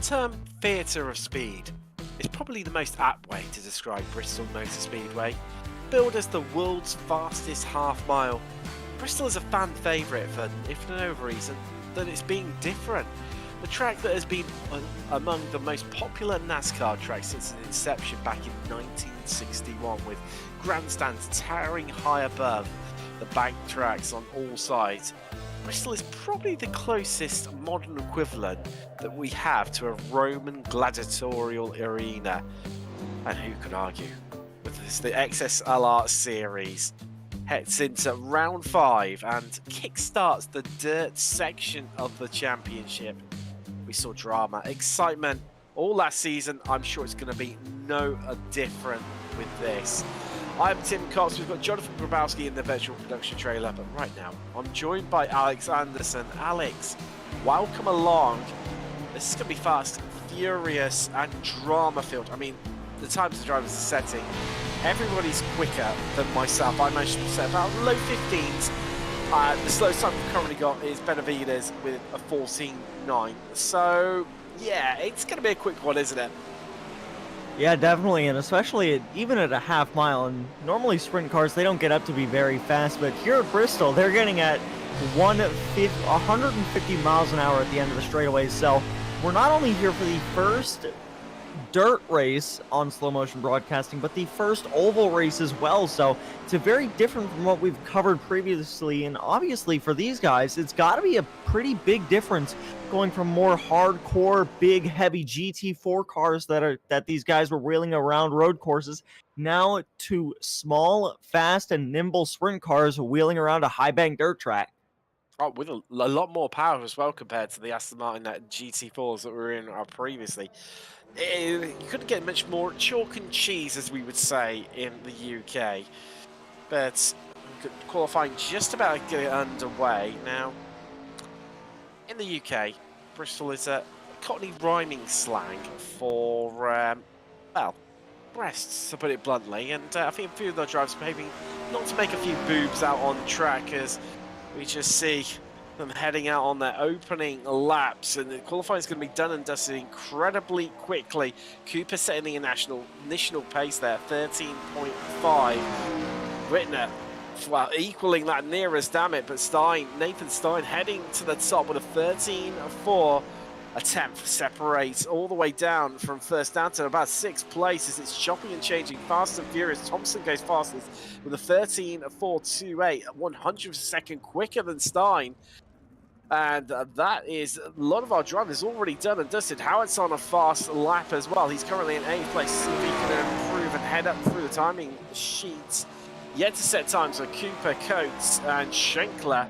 term theatre of speed is probably the most apt way to describe Bristol Motor Speedway. Billed as the world's fastest half mile, Bristol is a fan favourite for, if for no other reason, than it's being different. The track that has been among the most popular NASCAR tracks since its inception back in 1961, with grandstands towering high above the bank tracks on all sides. Bristol is probably the closest modern equivalent that we have to a Roman gladiatorial arena. And who could argue? With this, the XSLR series heads into round 5 and kick-starts the dirt section of the championship. We saw drama, excitement all last season. I'm sure it's going to be no different with this. I'm Tim Cox. We've got Jonathan Grabowski in the virtual production trailer, but right now I'm joined by Alex Andersen. Alex, welcome along. This is going to be fast, furious, and drama-filled. I mean, the times the drivers are setting, everybody's quicker than myself. I managed to set about low 15s. The slowest time we've currently got is Benavides with a 14.9. So, yeah, it's going to be a quick one, isn't it? Yeah, definitely, and especially even at a half mile. And normally sprint cars, they don't get up to be very fast, but here at Bristol, they're getting at 150 miles an hour at the end of the straightaways. So we're not only here for the first dirt race on slow motion broadcasting, but the first oval race as well. So it's a very different from what we've covered previously, and obviously for these guys it's got to be a pretty big difference going from more hardcore big heavy GT4 cars that these guys were wheeling around road courses now to small, fast, and nimble sprint cars wheeling around a high bank dirt track. Oh, with a lot more power as well compared to the Aston Martin GT4s that were in previously. You couldn't get much more chalk and cheese, as we would say in the UK. But qualifying just about to get underway. Now, in the UK, Bristol is a Cockney rhyming slang for, well, breasts, to put it bluntly. And I think a few of the drivers are behaving not to make a few boobs out on track, as we just see them heading out on their opening laps, and the qualifying is going to be done and dusted incredibly quickly. Cooper setting the initial pace there, 13.5. Whitner, well, equaling that nearest, damn it, but Nathan Stein heading to the top with a 13.4. A 10th separates all the way down from first down to about 6th places. It's chopping and changing, fast and furious. Thompson goes fastest with a 13.428, 100th second quicker than Stein. And that is a lot of our drivers already done and dusted. Howard's on a fast lap as well. He's currently in 8th place. See if he can improve and head up through the timing sheets. Yet to set times for Cooper, Coates, and Schenkler.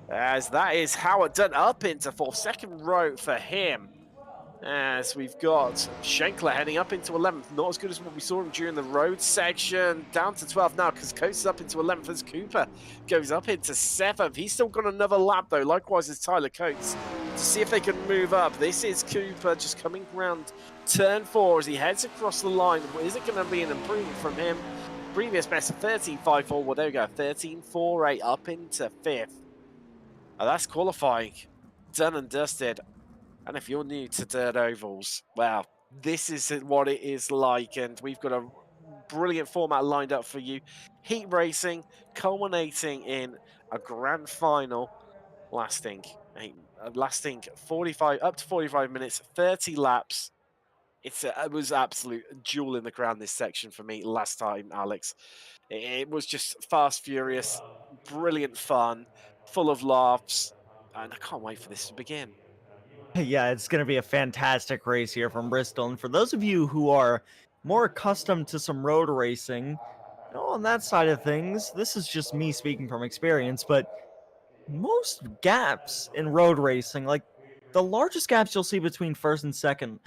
As that is Howard done up into 4th. Second row for him. As we've got Schenkler heading up into 11th. Not as good as what we saw him during the road section. Down to 12th now, because Coates is up into 11th as Cooper goes up into 7th. He's still got another lap though. Likewise as Tyler Coates, to see if they can move up. This is Cooper just coming around turn 4 as he heads across the line. Is it going to be an improvement from him? Previous best of 13.54. Well, there we go. 13.48 up into 5th. That's qualifying. Done and dusted. And if you're new to dirt ovals, well, this is what it is like. And we've got a brilliant format lined up for you. Heat racing, culminating in a grand final lasting 45 up to 45 minutes, 30 laps. It was absolute jewel in the crown, this section for me last time, Alex. It was just fast, furious, brilliant fun, full of laughs, and I can't wait for this to begin. Yeah, it's going to be a fantastic race here from Bristol. And for those of you who are more accustomed to some road racing, on that side of things, this is just me speaking from experience, but most gaps in road racing, like the largest gaps you'll see between first and second,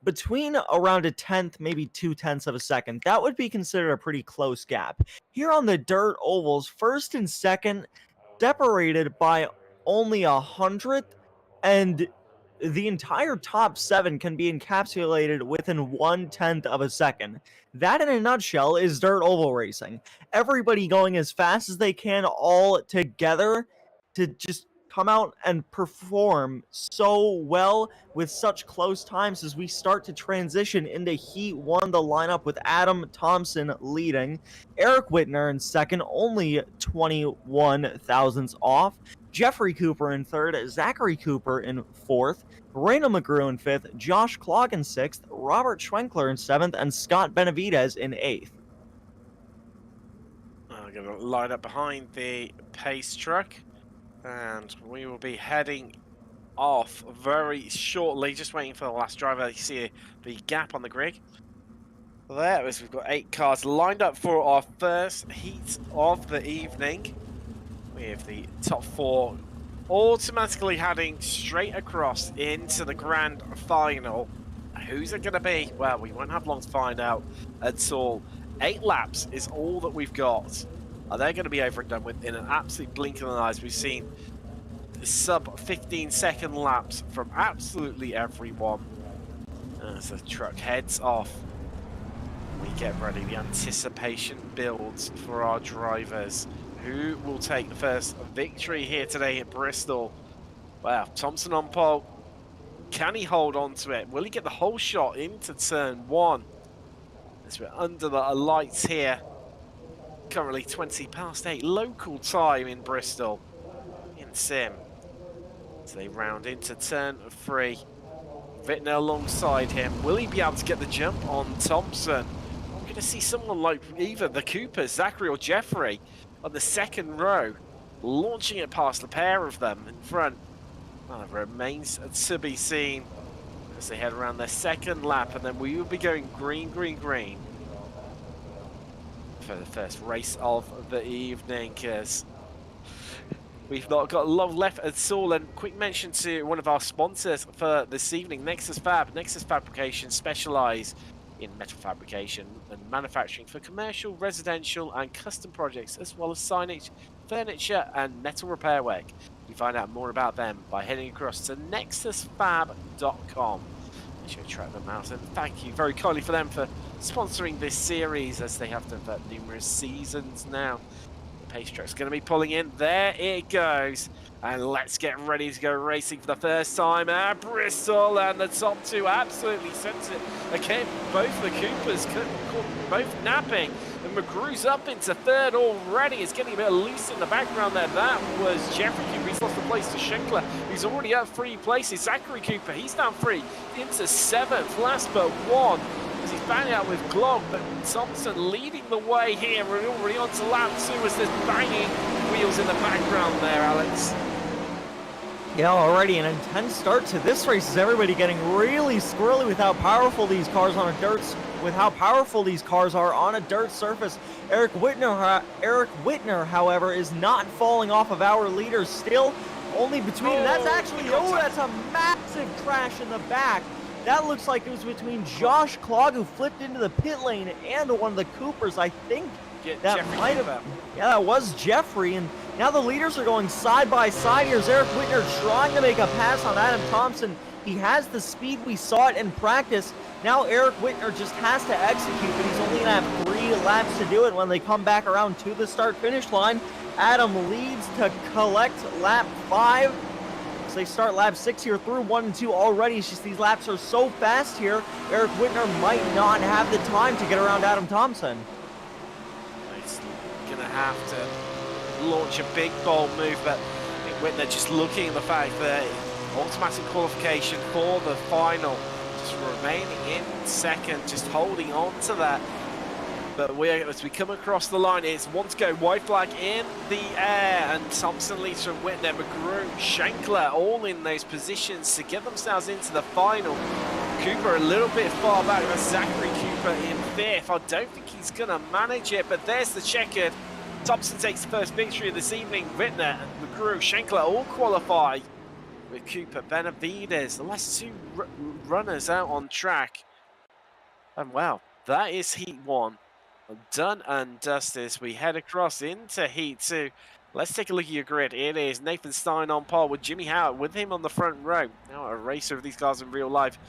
between around a 10th, maybe 2/10ths of a second, that would be considered a pretty close gap. Here on the dirt ovals, first and second separated by only 100th, and the entire top 7 can be encapsulated within 1/10th of a second. That, in a nutshell, is dirt oval racing. Everybody going as fast as they can all together to just come out and perform so well with such close times as we start to transition into Heat 1, the lineup with Adam Thompson leading, Eric Whitner in second, only 21 thousandths off, Jeffrey Cooper in third, Zachary Cooper in fourth, Rayna McGrew in fifth, Josh Clogg in sixth, Robert Schwenkler in seventh, and Scott Benavidez in eighth. I'm going to line up behind the pace truck, and we will be heading off very shortly. Just waiting for the last driver. You see the gap on the grid. There is, we've got 8 cars lined up for our first heat of the evening. We have the top 4 automatically heading straight across into the grand final. Who's it going to be? Well, we won't have long to find out at all. 8 laps is all that we've got. Are they going to be over and done with in an absolute blink of an eye? We've seen sub 15-second laps from absolutely everyone. As the truck heads off, we get ready. The anticipation builds for our drivers. Who will take the first victory here today at Bristol? Wow, Thompson on pole. Can he hold on to it? Will he get the whole shot into turn 1? As we're under the lights here. Currently 20 past 8 local time in Bristol in sim. So they round into turn 3. Whitner alongside him. Will he be able to get the jump on Thompson? I'm going to see someone like either the Coopers, Zachary or Jeffrey, on the second row, launching it past the pair of them in front. Well, it remains to be seen as they head around their second lap, and then we will be going green, green, green for the first race of the evening, because we've not got a lot left at all. And quick mention to one of our sponsors for this evening, Nexus Fab. Nexus Fabrication specialise in metal fabrication and manufacturing for commercial, residential and custom projects, as well as signage, furniture and metal repair work. You find out more about them by heading across to nexusfab.com. Make sure to track them out, and thank you very kindly for them for sponsoring this series, as they have done for numerous seasons now. The pace truck's going to be pulling in. There it goes. And let's get ready to go racing for the first time at Bristol. And the top 2 absolutely sent it. Again, both the Coopers both napping. And McGrew's up into third already. It's getting a bit loose in the background there. That was Jeffrey Cooper. He's lost the place to Schenkler, who's already up 3 places. Zachary Cooper, he's down 3 into 7th. Last but 1. As he's banging out with Glog, but Thompson leading the way here. We're already on to lap 2 as there's banging wheels in the background there, Alex. Yeah, already an intense start to this race, is everybody getting really squirrely with how powerful these cars are on a dirt surface. Eric Whitner, however, is not falling off of our leaders still. Only between, that's actually, that's a massive crash in the back. That looks like it was between Josh Clogg, who flipped into the pit lane, and one of the Coopers, I think. That might have, yeah, that was Jeffrey, and now the leaders are going side by side. Here's Eric Whitner trying to make a pass on Adam Thompson. He has the speed, we saw it in practice. Now Eric Whitner just has to execute, but he's only going to have 3 laps to do it when they come back around to the start-finish line. Adam leads to collect lap 5. So they start lap 6 here through 1 and 2 already. It's just these laps are so fast here. Eric Whitner might not have the time to get around Adam Thompson. He's going to have to launch a big bold move, but Whitner just looking at the fact that automatic qualification for the final, just remaining in second, just holding on to that. But as we come across the line, it's one to go, white flag in the air, and Thompson leads from Whitner, McGrew, Schenkler, all in those positions to get themselves into the final. Cooper a little bit far back, but Zachary Cooper in 5th. I don't think he's going to manage it, but there's the checkered. Thompson takes the first victory of this evening. Whitner, McGrew, Schenkler all qualify with Cooper, Benavidez, the last 2 runners out on track. And wow, that is Heat 1. Done and dusted as we head across into Heat 2. Let's take a look at your grid. It is Nathan Stein on par with Jimmy Howard, with him on the front row. Now a racer of these cars in real life.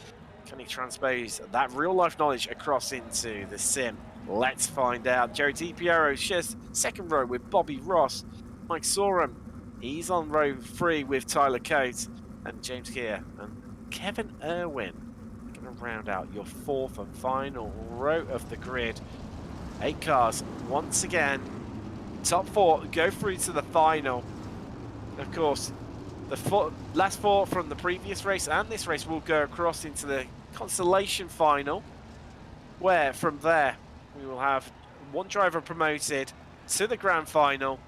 Can he transpose that real life knowledge across into the sim? Let's find out. Jerry DiPiero shares second row with Bobby Ross. Mike Sorum He's on row 3 with Tyler Coates and James Keir. And Kevin Irwin going to round out your 4th and final row of the grid. 8 cars, once again, top 4 go through to the final. Of course, the last 4 from the previous race and this race will go across into the consolation final, where from there we will have one driver promoted to the grand final.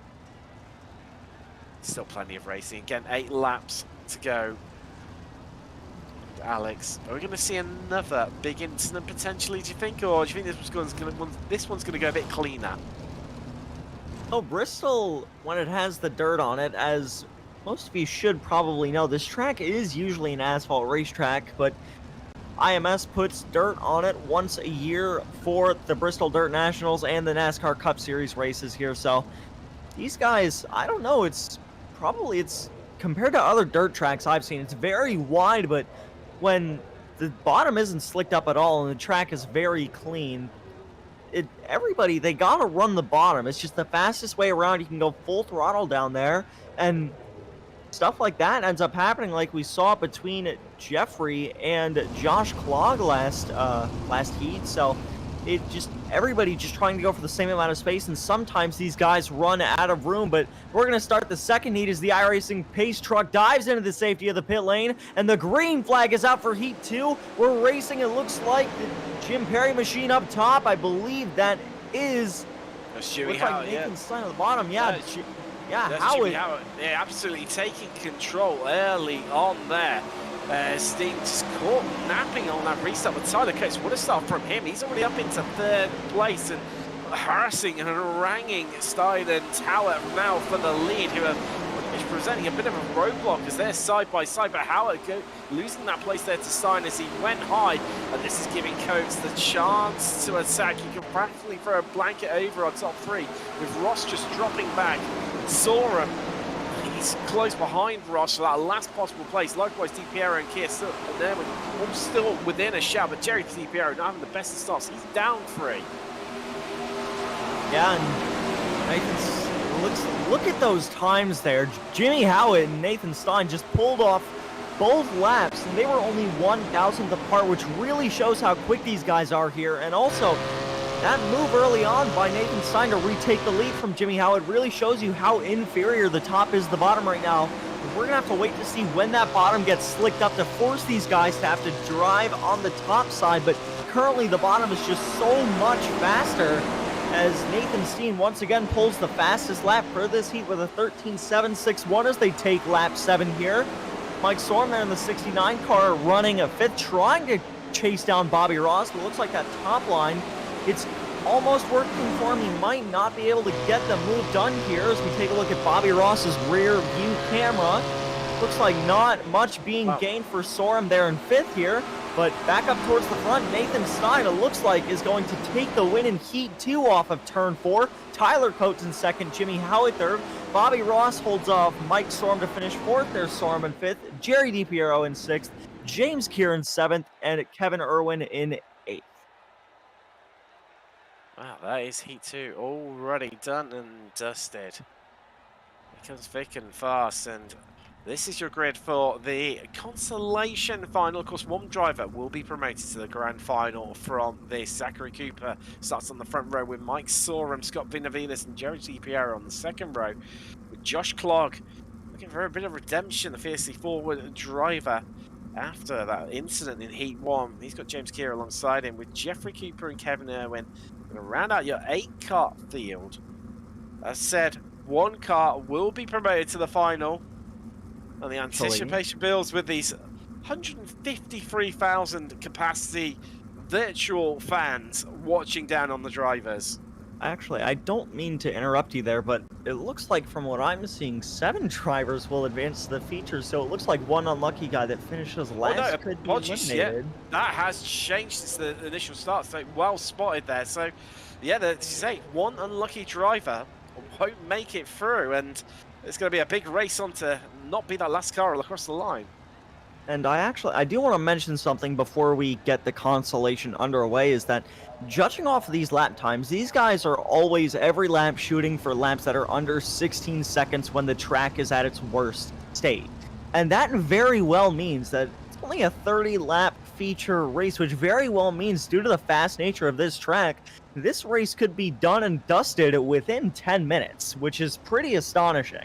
Still plenty of racing. Again, 8 laps to go. Alex, are we going to see another big incident potentially, do you think? Or do you think this one's going to go a bit cleaner? Oh, Bristol, when it has the dirt on it, as most of you should probably know, this track is usually an asphalt racetrack, but IMS puts dirt on it once a year for the Bristol Dirt Nationals and the NASCAR Cup Series races here. So these guys, I don't know, it's compared to other dirt tracks I've seen, it's very wide, but when the bottom isn't slicked up at all and the track is very clean, everybody, they gotta run the bottom. It's just the fastest way around. You can go full throttle down there, and stuff like that ends up happening, like we saw between Jeffrey and Josh Clogg last heat. So everybody just trying to go for the same amount of space, and sometimes these guys run out of room. But we're going to start the second heat as the iRacing pace truck dives into the safety of the pit lane, and the green flag is out for heat 2. We're racing, it looks like the Jim Perry machine up top. I believe that is Stewie Howard, like Nathan Stein at the bottom. Yeah, Howard. Yeah, absolutely taking control early on there. Steen just caught napping on that restart, but Tyler Coates would have started from him. He's already up into 3rd place and harassing and haranguing Stein and Howard now for the lead, who are presenting a bit of a roadblock as they're side by side, but Howard losing that place there to Stein as he went high, and this is giving Coates the chance to attack. He can practically throw a blanket over on top 3 with Ross just dropping back. Saw him. He's close behind Ross for that last possible place. Likewise, DiPiero and Keir still within a shout, but Jerry DiPiero not having the best of starts. He's down 3. Yeah, and look at those times there. Jimmy Howard and Nathan Stein just pulled off both laps, and they were only 1,000th apart, which really shows how quick these guys are here. And also, that move early on by Nathan Stein to retake the lead from Jimmy Howard really shows you how inferior the top is to the bottom right now. We're going to have to wait to see when that bottom gets slicked up to force these guys to have to drive on the top side, but currently the bottom is just so much faster as Nathan Steen once again pulls the fastest lap for this heat with a 13.761 as they take lap 7 here. Mike Sorm there in the 69 car running a 5th, trying to chase down Bobby Ross, but it looks like that top line, it's almost working for him. He might not be able to get the move done here as we take a look at Bobby Ross's rear view camera. Looks like not much being gained for Sorum there in 5th here, but back up towards the front, Nathan Stein, it looks like, is going to take the win in Heat 2 off of Turn 4. Tyler Coates in 2nd, Jimmy Howard 3rd. Bobby Ross holds off Mike Sorum to finish 4th. There's Sorum in 5th. Jerry DiPiero in 6th. James Keir in 7th. And Kevin Irwin in 8th. Wow, that is Heat 2 already done and dusted. It comes thick and fast, and this is your grid for the consolation final. Of course, one driver will be promoted to the grand final from this. Zachary Cooper starts on the front row with Mike Sorum, Scott Vinavinas, and Jerry DiPiero on the second row, with Josh Clogg looking for a bit of redemption, the fiercely forward driver. After that incident in Heat 1, he's got James Keir alongside him, with Jeffrey Cooper and Kevin Irwin. Going to round out your 8-car field. As said, one car will be promoted to the final, and the anticipation builds with these 153,000 capacity virtual fans watching down on the drivers. Actually, I don't mean to interrupt you there, but it looks like from what I'm seeing, 7 drivers will advance to the features, so it looks like one unlucky guy that finishes last could be eliminated. Yeah, that has changed since the initial start, so well spotted there. So, yeah, as you say, one unlucky driver won't make it through, and it's going to be a big race on to not be that last car across the line. And I do want to mention something before we get the consolation underway is that judging off of these lap times, these guys are always every lap shooting for laps that are under 16 seconds when the track is at its worst state. And that very well means that it's only a 30 lap feature race, which very well means due to the fast nature of this track, this race could be done and dusted within 10 minutes, which is pretty astonishing.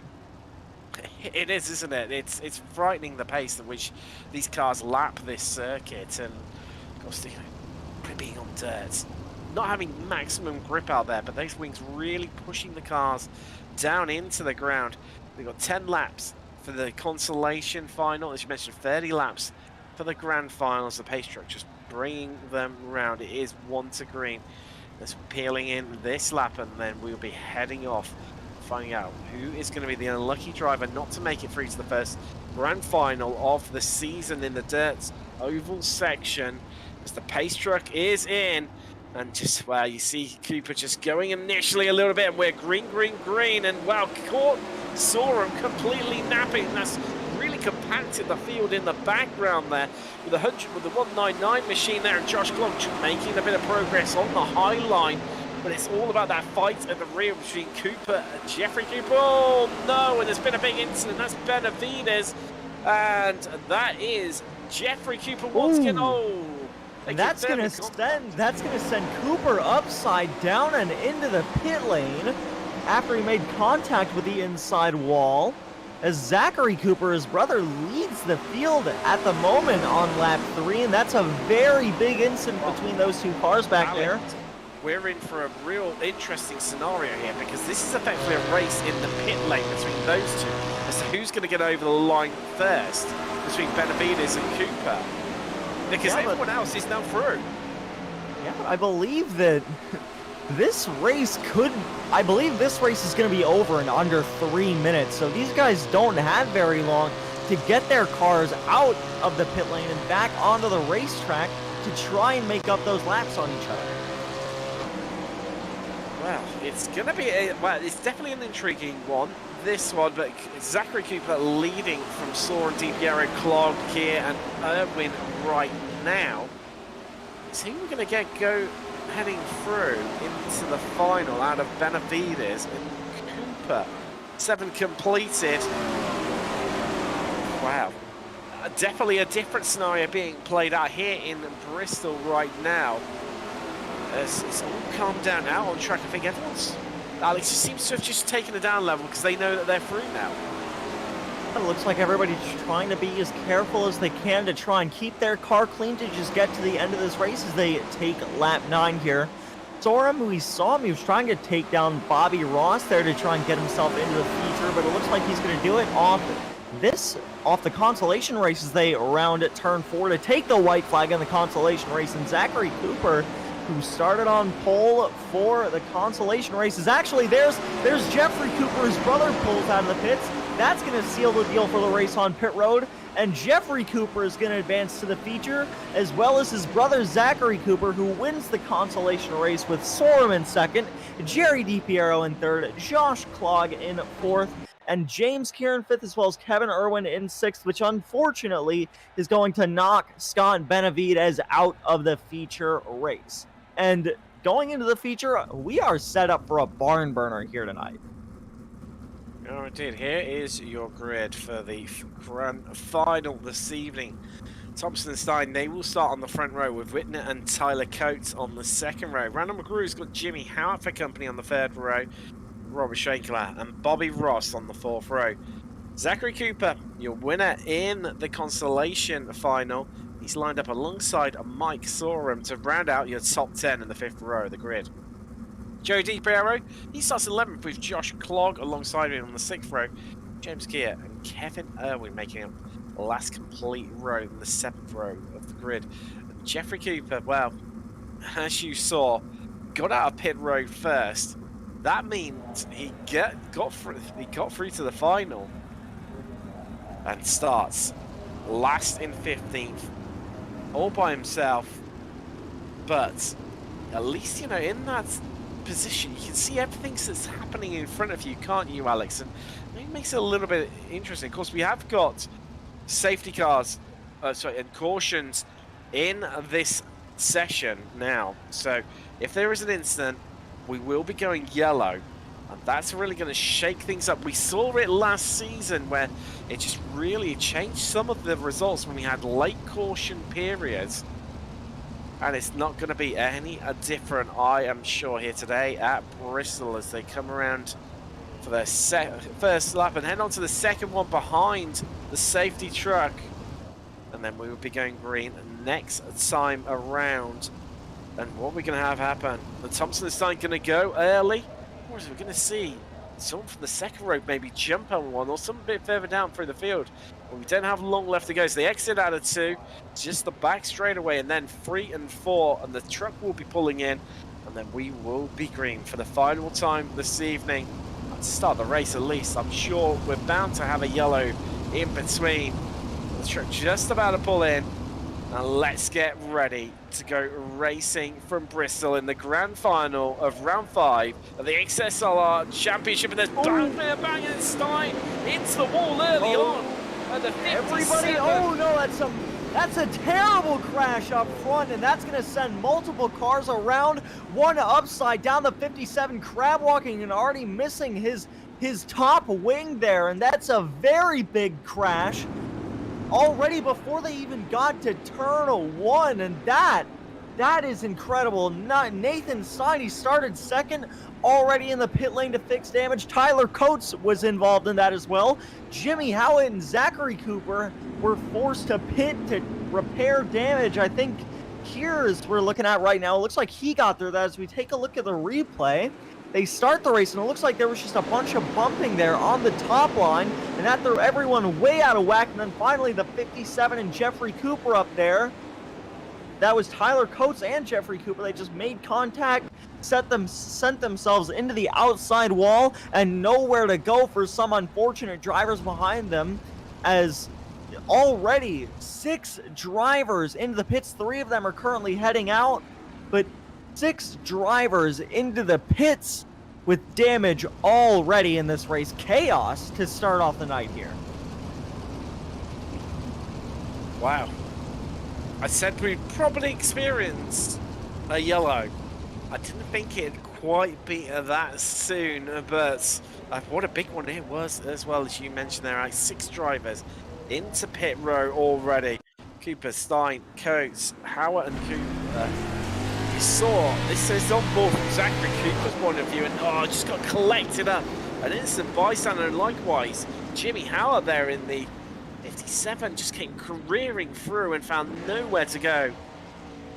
It is, isn't it? It's frightening the pace at which these cars lap this circuit, and of course, being on dirt, not having maximum grip out there, but those wings really pushing the cars down into the ground. We've got 10 laps for the consolation final, as you mentioned, 30 laps for the grand finals. The pace truck just bringing them around. It is 1 to green. Let's peeling in this lap, and then we'll be heading off, finding out who is going to be the unlucky driver not to make it through to the first grand final of the season in the dirt oval section, as the pace truck is in. And just, well, you see Cooper just going initially a little bit, and we're green, and wow, caught Sorum completely napping. That's really compacted the field in the background there with the 199 machine there, and Josh Clog making a bit of progress on the high line. But it's all about that fight at the rear between Cooper and Jeffrey Cooper. Oh no, and there's been a big incident. That's Benavides, and that is Jeffrey Cooper once again. Oh, that's gonna send Cooper upside down and into the pit lane after he made contact with the inside wall. As Zachary Cooper, his brother, leads the field at the moment on lap 3, and that's a very big incident between those two cars back there. We're in for a real interesting scenario here, because this is effectively a race in the pit lane between those two as to who's going to get over the line first between Benavides and Cooper, because everyone else is now through. Yeah, but I believe that this race is going to be over in under 3 minutes, so these guys don't have very long to get their cars out of the pit lane and back onto the racetrack to try and make up those laps on each other. Well, it's going to be it's definitely an intriguing one, this one, but Zachary Cooper leading from Soren, DiPiero, Clog, Kier, and Irwin right now. Is who we're going to go heading through into the final out of Benavides and Cooper. 7 completed. Wow. Definitely a different scenario being played out here in Bristol right now. It's all calmed down now on track. I think Alex just seems to have just taken it down level because they know that they're through now. It looks like everybody's trying to be as careful as they can to try and keep their car clean to just get to the end of this race as they take lap 9 here. Sorum, we saw him, he was trying to take down Bobby Ross there to try and get himself into the feature, but it looks like he's going to do it off the consolation race as they round at turn 4 to take the white flag in the consolation race. And Zachary Cooper, who started on pole for the consolation races. Actually, there's Jeffrey Cooper. His brother pulls out of the pits. That's going to seal the deal for the race on pit road. And Jeffrey Cooper is going to advance to the feature, as well as his brother Zachary Cooper, who wins the consolation race with Sorum in second, Jerry DiPiero in third, Josh Clog in fourth, and James Kieran fifth, as well as Kevin Irwin in sixth, which unfortunately is going to knock Scott Benavides out of the feature race. And going into the feature, we are set up for a barn burner here tonight. Oh, indeed. Here is your grid for the grand final this evening. Thompson and Stein, they will start on the front row with Whitner and Tyler Coates on the second row. Randall McGrew's got Jimmy Howard for company on the third row, Robert Shankler and Bobby Ross on the fourth row. Zachary Cooper, your winner in the consolation final. He's lined up alongside Mike Sorum to round out your top 10 in the fifth row of the grid. Joe DiPiero, he starts 11th with Josh Clog alongside him on the 6th row. James Keir and Kevin Irwin making up the last complete row in the 7th row of the grid. And Jeffrey Cooper, well, as you saw, got out of pit road first. That means he got through to the final and starts last in 15th, all by himself. But at least, you know, in that position, you can see everything that's happening in front of you, can't you, Alex? And it makes it a little bit interesting. Of course, we have got safety cars sorry, and cautions in this session now. So if there is an incident, we will be going yellow. And that's really going to shake things up. We saw it last season where it just really changed some of the results when we had late caution periods. And it's not going to be any different, I am sure, here today at Bristol as they come around for their first lap and head on to the second one behind the safety truck. And then we will be going green next time around. And what we're going to have happen, the Thompson is starting going to go early. Or is we going to see someone from the second row maybe jump on one or something a bit further down through the field? But we don't have long left to go. So they exit out of 2, just the back straightaway, and then 3 and 4. And the truck will be pulling in. And then we will be green for the final time this evening. To start the race at least, I'm sure we're bound to have a yellow in between. The truck just about to pull in, and let's get ready to go racing from Bristol in the grand final of round 5 of the XSLR Championship. And there's bang and Stein into the wall early on at the 57. Everybody, oh no, that's a terrible crash up front, and that's going to send multiple cars around. One upside down the 57, crab walking and already missing his top wing there, and that's a very big crash already before they even got to turn 1, and that is incredible. Nathan Stein, he started second, already in the pit lane to fix damage. Tyler Coates was involved in that as well. Jimmy Howitt and Zachary Cooper were forced to pit to repair damage. I think here, as we're looking at right now, it looks like he got through that. As we take a look at the replay, they start the race, and it looks like there was just a bunch of bumping there on the top line, and that threw everyone way out of whack. And then finally, the 57 and Jeffrey Cooper up there. That was Tyler Coates and Jeffrey Cooper. They just made contact, sent themselves into the outside wall, and nowhere to go for some unfortunate drivers behind them, as already 6 drivers into the pits. 3 of them are currently heading out, but 6 drivers into the pits with damage already in this race. Chaos to start off the night here. Wow. I said we'd probably experienced a yellow. I didn't think it'd quite be that soon, but what a big one it was as well, as you mentioned there. 6 drivers into pit row already. Cooper, Stein, Coates, Howard and Cooper. You saw, this is on board from Zachary Cooper's point of view, and just got collected up. An instant bystander, and likewise, Jimmy Howard there in the 57 just came careering through and found nowhere to go.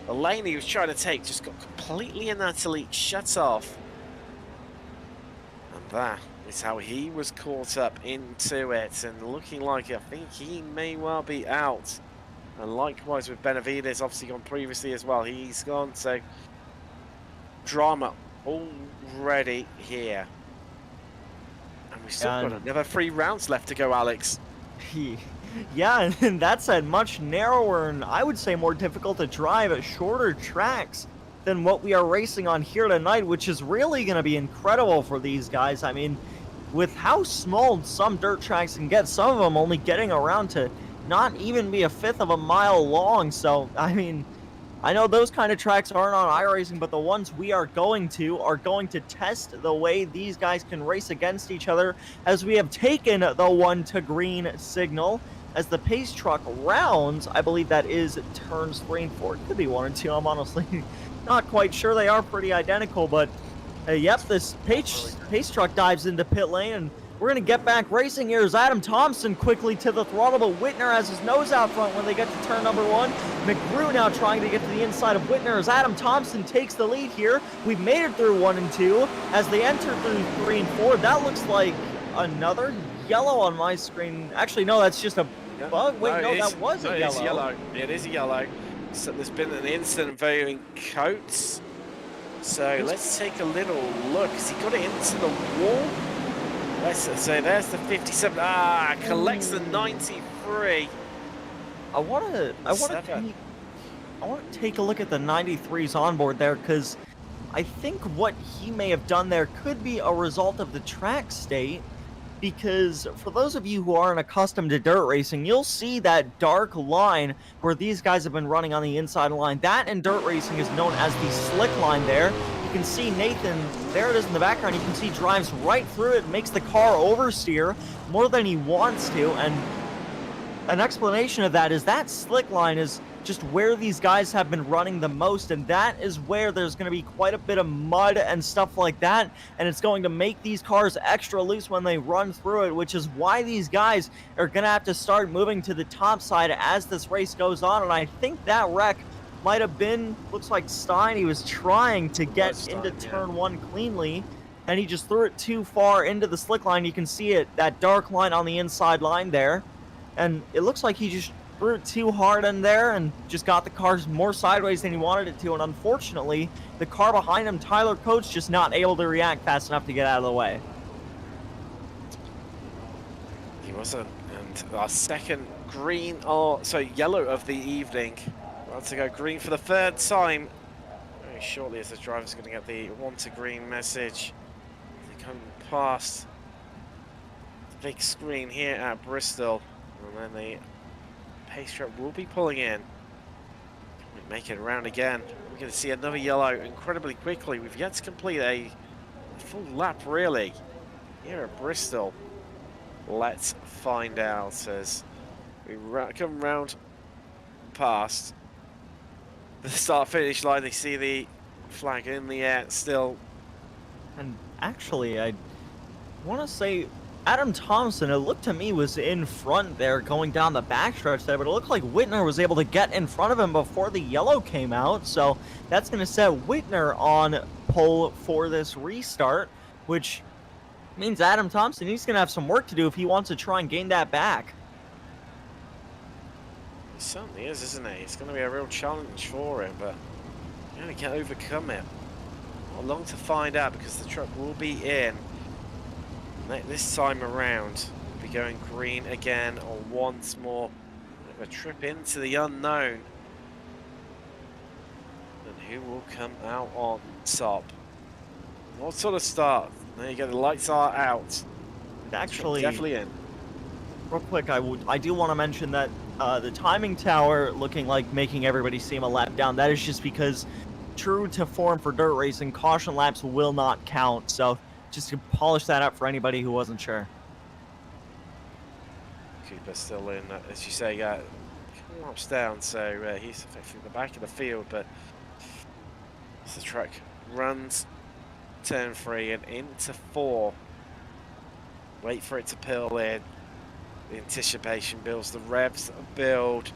The lane he was trying to take just got completely and utterly shut off. And that is how he was caught up into it, and looking like I think he may well be out. And likewise with Benavides, obviously gone previously as well. He's gone, so drama already here. And we've still got another 3 rounds left to go, Alex. Yeah, and that's a much narrower and I would say more difficult to drive at shorter tracks than what we are racing on here tonight, which is really going to be incredible for these guys. I mean, with how small some dirt tracks can get, some of them only getting around to not even be a 1/5 of a mile long. So, I mean, I know those kind of tracks aren't on iRacing, but the ones we are going to test the way these guys can race against each other, as we have taken the 1 to green signal. As the pace truck rounds, I believe that is turns 3 and 4. It could be 1 and 2. I'm honestly not quite sure. They are pretty identical, but yep, this pace truck dives into pit lane, and we're going to get back racing here as Adam Thompson quickly to the throttle, but Whitner has his nose out front when they get to turn number 1. McGrew now trying to get to the inside of Whitner as Adam Thompson takes the lead here. We've made it through 1 and 2 as they enter through 3 and 4. That looks like another yellow on my screen. Actually, no, that's just a bug. Wait, no, that was a yellow. It's yellow. It is a yellow. So there's been an incident involving Coates. So let's take a little look. Has he got it into the wall? Let's say there's the 57. Collects the 93. I want to take a look at the 93s on board there, because I think what he may have done there could be a result of the track state. because for those of you who aren't accustomed to dirt racing, you'll see that dark line where these guys have been running on the inside line. That in dirt racing is known as the slick line there. You can see Nathan, there it is in the background, you can see drives right through it, makes the car oversteer more than he wants to, and an explanation of that is that slick line is just where these guys have been running the most, and that is where there's going to be quite a bit of mud and stuff like that, and it's going to make these cars extra loose when they run through it, which is why these guys are going to have to start moving to the top side as this race goes on. And I think that wreck might have been, looks like Stein, he was trying to get into turn one cleanly, and he just threw it too far into the slick line. You can see it, that dark line on the inside line there, and it looks like he just threw it too hard in there and just got the car more sideways than he wanted it to. And unfortunately, the car behind him, Tyler Coates, just not able to react fast enough to get out of the way. He wasn't. And our second green, or sorry, yellow of the evening. About to go green for the third time. Very shortly as the driver's going to get the want to green message. They come past the big screen here at Bristol. And then the pace truck will be pulling in. We make it around again. We're going to see another yellow incredibly quickly. We've yet to complete a full lap, really, here at Bristol. Let's find out as we come round past the start-finish line. They see the flag in the air still. And actually, I want to say Adam Thompson, it looked to me, was in front there going down the backstretch there, but it looked like Whitner was able to get in front of him before the yellow came out. So that's going to set Whitner on pole for this restart, which means Adam Thompson, he's going to have some work to do if he wants to try and gain that back. It certainly is, isn't it? It's going to be a real challenge for him, but he only can overcome it. Not long to find out because the truck will be in. This time around, we'll be going green again or once more. A trip into the unknown. And who will come out on top? What sort of start? There you go, the lights are out. Actually, definitely in. Real quick, I do want to mention that the timing tower looking like making everybody seem a lap down. That is just because, true to form for dirt racing, caution laps will not count. So just to polish that up for anybody who wasn't sure. Cooper still in, as you say, laps down, so he's effectively the back of the field, but as the truck runs turn 3 and into 4, wait for it to pull in. The anticipation builds, the revs build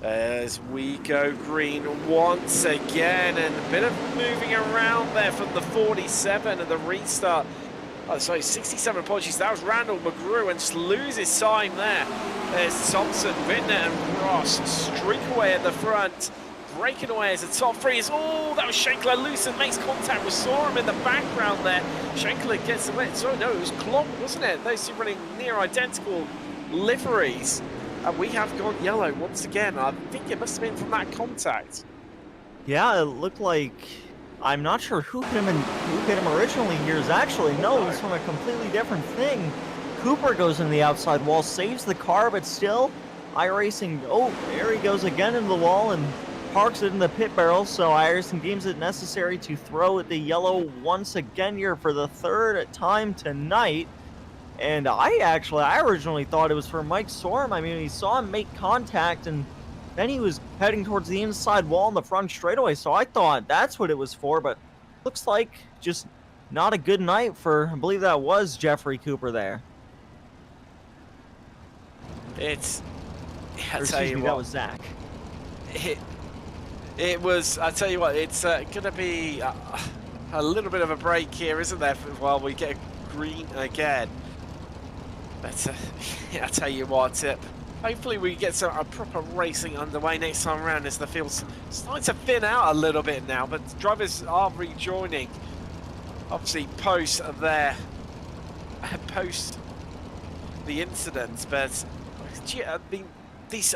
as we go green once again, and a bit of moving around there from the 47 and the restart. Oh, sorry, 67, apologies. That was Randall McGrew, and just loses time there. There's Thompson, Whitner, and Ross streak away at the front. Breaking away as the top 3 is, oh, that was Schenkler loose and makes contact with Sorum in the background there. Schenkler gets away. Sorry, no, it was Klomp, wasn't it? Those two running near identical liveries. And we have gone yellow once again. I think it must have been from that contact. Yeah, it looked like, I'm not sure who hit him originally here. Is actually, no, it was from a completely different thing. Cooper goes into the outside wall, saves the car, but still, iRacing, oh, there he goes again into the wall and parks it in the pit barrel. So iRacing deems it necessary to throw the yellow once again here for the 3rd time tonight. And I originally thought it was for Mike Sorum. I mean, he saw him make contact, and then he was heading towards the inside wall in the front straightaway. So I thought that's what it was for, but looks like just not a good night for, I believe that was Jeffrey Cooper there. It's, I or tell excuse you me, what, that was Zach. It was, I tell you what, it's going to be a little bit of a break here, isn't there, while we get green again. But I tell you what, hopefully we get some proper racing underway next time around as the field's starting to thin out a little bit now, but drivers are rejoining. Obviously post the incident, but I mean, these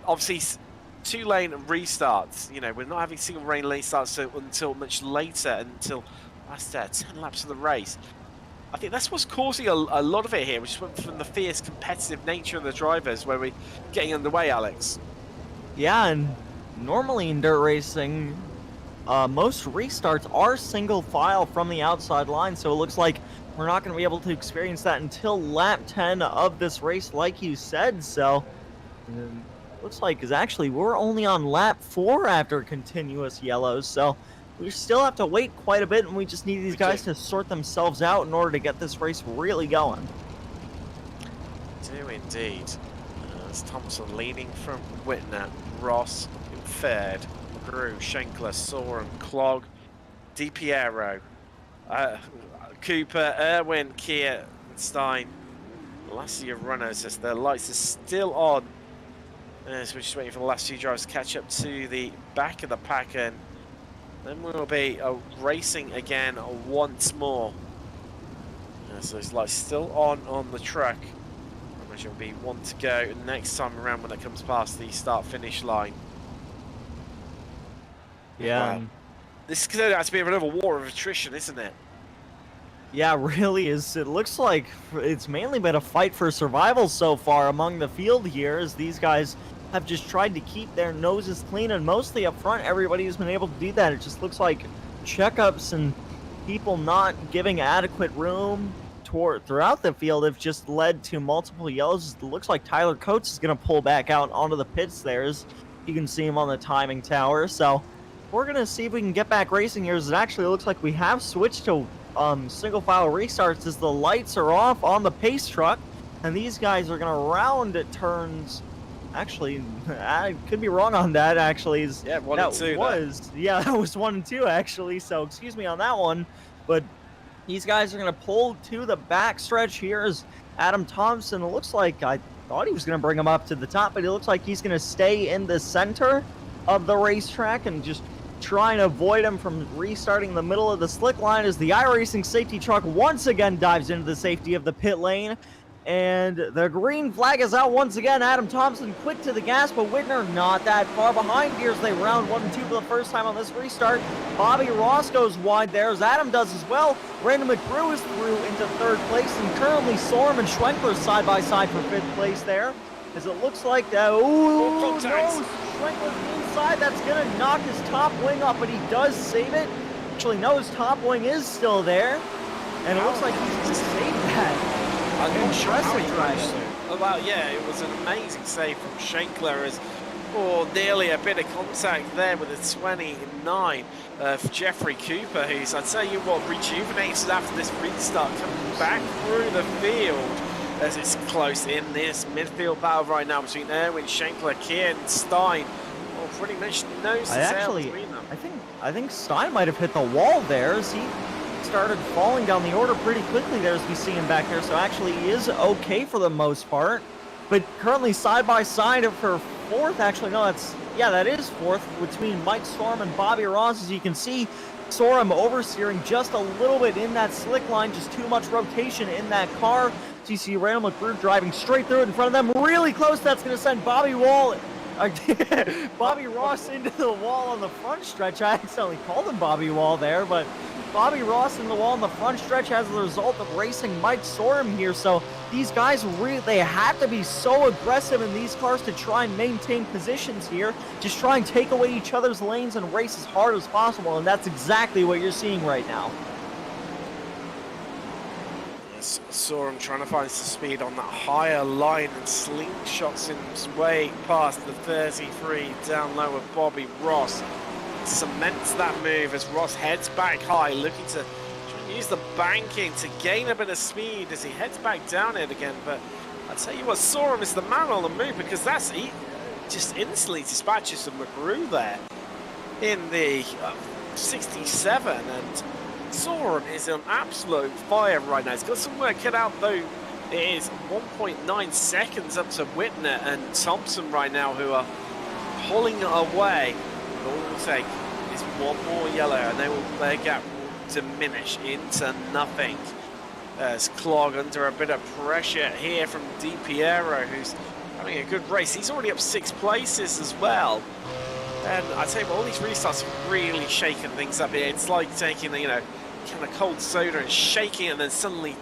obviously 2-lane restarts, you know, we're not having single lane restarts until much later, until last 10 laps of the race. I think that's what's causing a lot of it here, which is from the fierce competitive nature of the drivers where we're getting underway, Alex. Yeah, and normally in dirt racing, most restarts are single file from the outside line, so it looks like we're not going to be able to experience that until lap 10 of this race, like you said. So, looks like is actually we're only on lap 4 after continuous yellows, so we still have to wait quite a bit, and we just need these We do. guys to sort themselves out in order to get this race really going. Do indeed. As Thompson leading from Whitner, Ross in third, Grew, Schenkler, Soren, Clog, DiPiero, Cooper, Irwin, Kier, and Stein. The last few runners as their lights are still on. As we're just waiting for the last few drivers to catch up to the back of the pack, and then we'll be racing again once more. So those lights still on the track. I imagine it'll be one to go next time around when it comes past the start-finish line. Yeah. Wow. This is going to have to be another war of attrition, isn't it? Yeah, really is. It looks like it's mainly been a fight for survival so far among the field here, as these guys have just tried to keep their noses clean, and mostly up front, everybody has been able to do that. It just looks like checkups and people not giving adequate room throughout the field have just led to multiple yellows. It looks like Tyler Coates is going to pull back out onto the pits there, as you can see him on the timing tower. So we're going to see if we can get back racing here, as it actually looks like we have switched to single file restarts as the lights are off on the pace truck, and these guys are going to round at turns. Actually, I could be wrong on that. Actually, yeah, 1 and 2. Yeah, that was 1 and 2 actually. So excuse me on that one, but these guys are going to pull to the back stretch here as Adam Thompson. It looks like I thought he was going to bring him up to the top, but it looks like he's going to stay in the center of the racetrack and just try and avoid him from restarting the middle of the slick line as the iRacing safety truck once again dives into the safety of the pit lane. And the green flag is out once again. Adam Thompson quick to the gas, but Whitner not that far behind here as they round 1 and 2 for the first time on this restart. Bobby Ross goes wide there as Adam does as well. Brandon McGrew is through into 3rd place, and currently Sorm and Schwenkler side by side for 5th place there. As it looks like that, oh no, Schwenkler's inside, that's gonna knock his top wing up, but he does save it. Actually, no, his top wing is still there, and it looks like he's gonna save that. I'm not sure how he managed to. Oh, well, yeah, it was an amazing save from Schenkler as nearly a bit of contact there with a 29 of Jeffrey Cooper, who's, I'd tell you what, rejuvenated after this restart, coming back through the field as it's close in this midfield battle right now between Erwin, Schenkler, Kier, and Stein. Well, pretty much nose to tail between them. I think Stein might have hit the wall there as he started falling down the order pretty quickly there as we see him back there, so actually he is okay for the most part. But currently side by side for 4th, actually no, that is 4th between Mike Sorum and Bobby Ross. As you can see, Sorum oversteering just a little bit in that slick line, just too much rotation in that car. So you see Randall McGrew driving straight through it in front of them, really close. That's going to send Bobby Ross into the wall on the front stretch. I accidentally called him Bobby Wall there, but Bobby Ross in the wall on the front stretch as a result of racing Mike Sorum here. So these guys they have to be so aggressive in these cars to try and maintain positions here. Just try and take away each other's lanes and race as hard as possible, and that's exactly what you're seeing right now. Yes, Sorum trying to find some speed on that higher line and slingshots his way past the 33 down low of Bobby Ross. Cements that move as Ross heads back high, looking to try and use the banking to gain a bit of speed as he heads back down it again. But I tell you what, Sorum is the man on the move, because he just instantly dispatches of McGrew there in the 67, and Sorum is on absolute fire right now. He's got some work cut out though. It is 1.9 seconds up to Whitner and Thompson right now, who are pulling away. All it will take is one more yellow, and their gap will diminish into nothing. As Clog under a bit of pressure here from DiPiero, who's having a good race. He's already up 6 places as well. And I tell you what, all these restarts have really shaken things up here. It's like taking, kind of cold soda and shaking it and then suddenly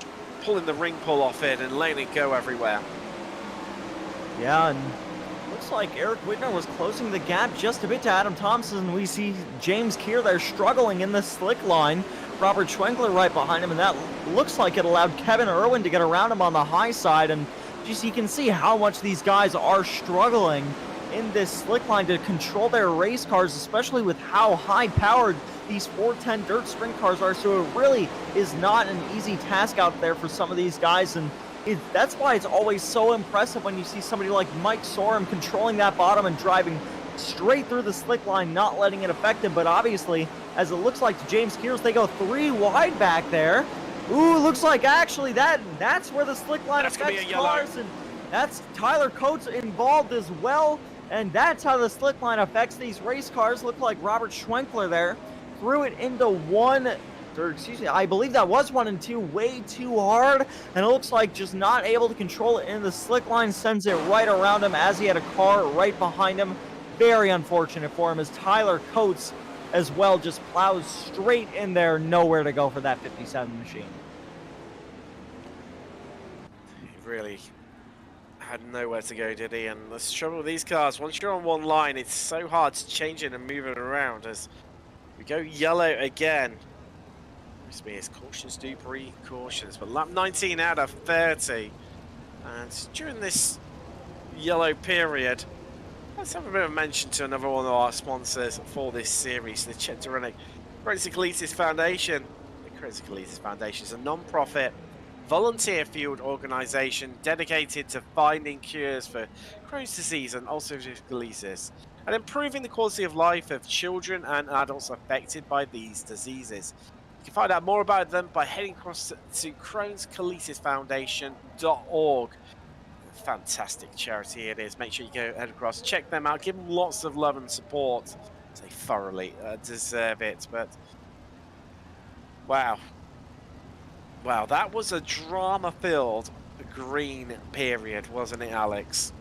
pulling the ring pull off it and letting it go everywhere. Yeah, and looks like Eric Whitner was closing the gap just a bit to Adam Thompson. We see James Keir there struggling in the slick line. Robert Schwenkler right behind him, and that looks like it allowed Kevin Irwin to get around him on the high side. And just you can see how much these guys are struggling in this slick line to control their race cars, especially with how high-powered these 410 dirt sprint cars are. So it really is not an easy task out there for some of these guys, and that's why it's always so impressive when you see somebody like Mike Sorum controlling that bottom and driving straight through the slick line, not letting it affect him. But obviously, as it looks like to James Kears, they go 3 wide back there. Ooh, looks like actually that's where the slick line affects cars, and that's Tyler Coates involved as well. And that's how the slick line affects these race cars. Look like Robert Schwenkler there threw it into I believe that was 1 and 2 way too hard, and it looks like just not able to control it, and the slick line sends it right around him as he had a car right behind him. Very unfortunate for him as Tyler Coates as well just plows straight in there, nowhere to go for that 57 machine. He really had nowhere to go, did he? And the trouble with these cars, once you're on one line, it's so hard to change it and move it around. As we go yellow again. It's cautions do precautions, but lap 19 out of 30. And during this yellow period, let's have a bit of mention to another one of our sponsors for this series, the Chetarenic Chrysocolitis Foundation. The Chrysocolitis Foundation is a non-profit, volunteer-fueled organisation dedicated to finding cures for Crohn's disease and ulcerative colitis, and improving the quality of life of children and adults affected by these diseases. You can find out more about them by heading across to crohn'scolitisfoundation.org. Fantastic charity it is. Make sure you go head across, check them out, give them lots of love and support. They thoroughly deserve it. But wow, that was a drama-filled green period, wasn't it, Alex?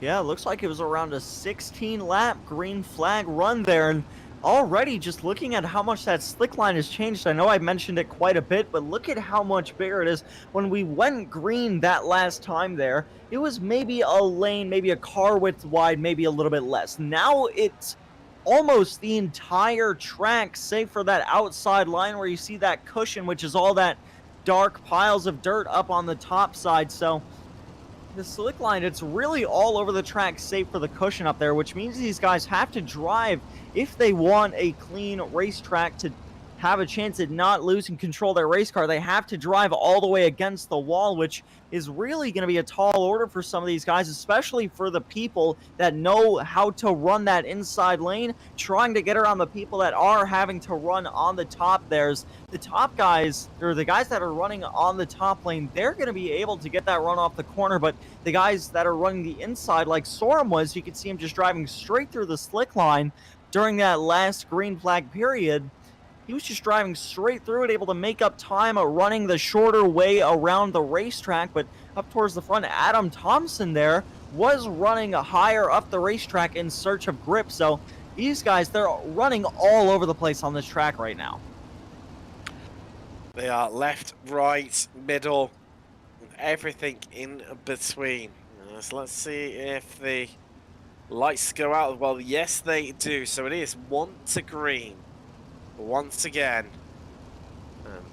Yeah, it looks like it was around a 16-lap green flag run there, and already just looking at how much that slick line has changed, I know I mentioned it quite a bit, but look at how much bigger it is. When we went green that last time there, it was maybe a lane, maybe a car width wide, maybe a little bit less. Now it's almost the entire track, save for that outside line where you see that cushion, which is all that dark piles of dirt up on the top side. So the slick line, it's really all over the track save for the cushion up there, which means these guys have to drive, if they want a clean racetrack to have a chance at not losing control of their race car, they have to drive all the way against the wall, which is really going to be a tall order for some of these guys, especially for the people that know how to run that inside lane, trying to get around the people that are having to run on the top. There's the top guys, or the guys that are running on the top lane, they're going to be able to get that run off the corner, but the guys that are running the inside, like Sorum was, you could see him just driving straight through the slick line during that last green flag period. He was just driving straight through it, able to make up time running the shorter way around the racetrack. But up towards the front, Adam Thompson there was running higher up the racetrack in search of grip. So these guys, they're running all over the place on this track right now. They are left, right, middle, everything in between. So let's see if the lights go out. Well, yes, they do. So it is 1 to green. Once again,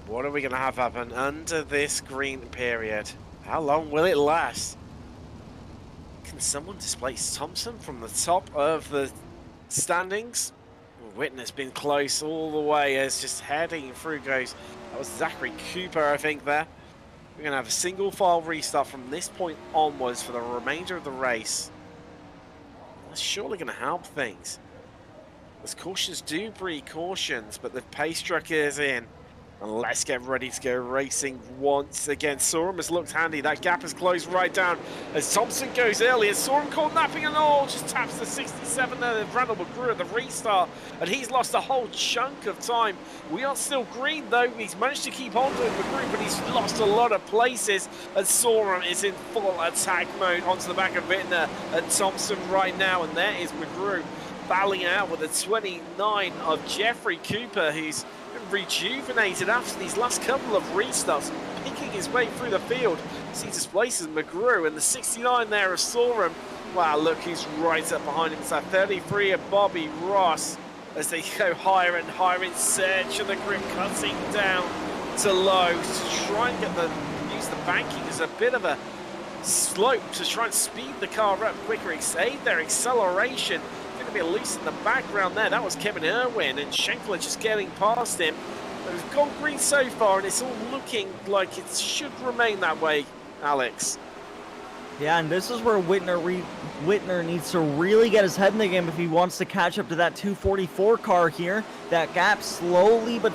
what are we going to have happen under this green period? How long will it last? Can someone displace Thompson from the top of the standings? Whitner's been close all the way as just heading through goes. That was Zachary Cooper, I think, there. We're going to have a single file restart from this point onwards for the remainder of the race. That's surely going to help things. As cautions do precautions, but the pace truck is in. And let's get ready to go racing once again. Sorum has looked handy. That gap has closed right down as Thompson goes early. As Sorum caught napping and all, just taps the 67 there. Then Randall McGrew at the restart, and he's lost a whole chunk of time. We are still green though. He's managed to keep on doing McGrew, but he's lost a lot of places. As Sorum is in full attack mode onto the back of Bittner and Thompson right now, and there is McGrew battling out with a 29 of Jeffrey Cooper, who's rejuvenated after these last couple of restarts, picking his way through the field. Sees his places McGrew and the 69 there of Sorum. Wow, look who's right up behind him. It's that 33 of Bobby Ross as they go higher and higher in search of the grip, cutting down to low to try and get use the banking as a bit of a slope to try and speed the car up quicker, save their acceleration. Going to be a loose in the background there. That was Kevin Irwin, and Schenkler just getting past him. But we've gone green so far, and it's all looking like it should remain that way, Alex. Yeah, and this is where Whitner needs to really get his head in the game if he wants to catch up to that 244 car here. That gap slowly but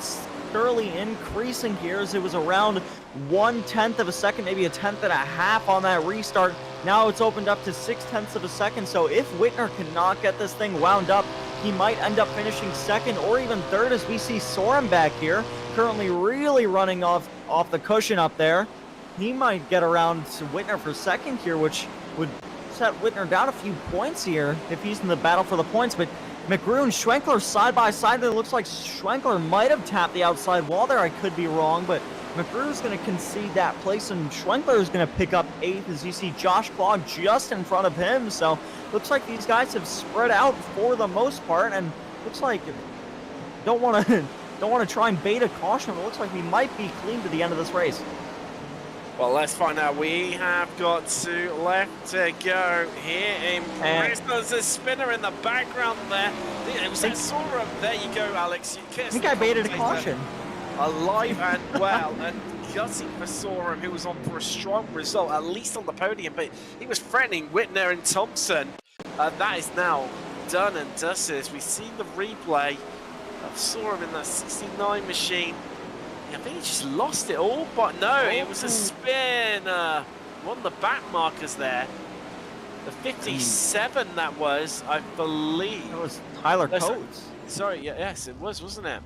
surely increasing here, as it was around 1/10 of a second, maybe a tenth and a half on that restart. Now it's opened up to 6/10 of a second, so if Whitner cannot get this thing wound up, he might end up finishing second or even third, as we see Sorum back here, currently really running off the cushion up there. He might get around to Whitner for second here, which would set Whitner down a few points here if he's in the battle for the points. But McGrew and Schwenkler side by side. It looks like Schwenkler might have tapped the outside wall there. I could be wrong, but McGrew's going to concede that place, and Schwenkler is going to pick up 8th, as you see Josh Claw just in front of him. So looks like these guys have spread out for the most part, and looks like don't want to try and bait a caution. But it looks like we might be clean to the end of this race. Well, let's find out. We have got 2 left to go here in Bristol. There's a spinner in the background there. It was that Sorum. There you go, Alex. I think I baited a caution. Alive and well, and gutting for Sorum, who was on for a strong result, at least on the podium, but he was threatening Whitner and Thompson. That is now done and dusted. As we see the replay of Sorum in that 69 machine. I think he just lost it all, but no, it was a spin. One of the back markers there. The 57 that was, I believe. That was Tyler Coates. Sorry, yes, it was, wasn't it?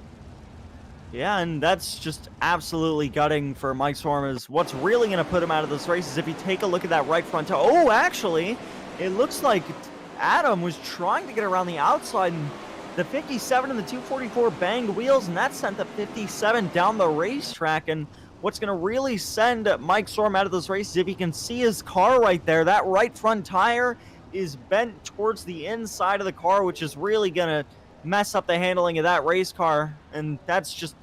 Yeah, and that's just absolutely gutting for Mike Sorum. Is what's really going to put him out of this race is if you take a look at that right front toe. Oh, actually, it looks like Adam was trying to get around the outside, and the 57 and the 244 banged wheels, and that sent the 57 down the racetrack. And what's going to really send Mike Sorum out of this race is if you can see his car right there. That right front tire is bent towards the inside of the car, which is really going to mess up the handling of that race car. And that's just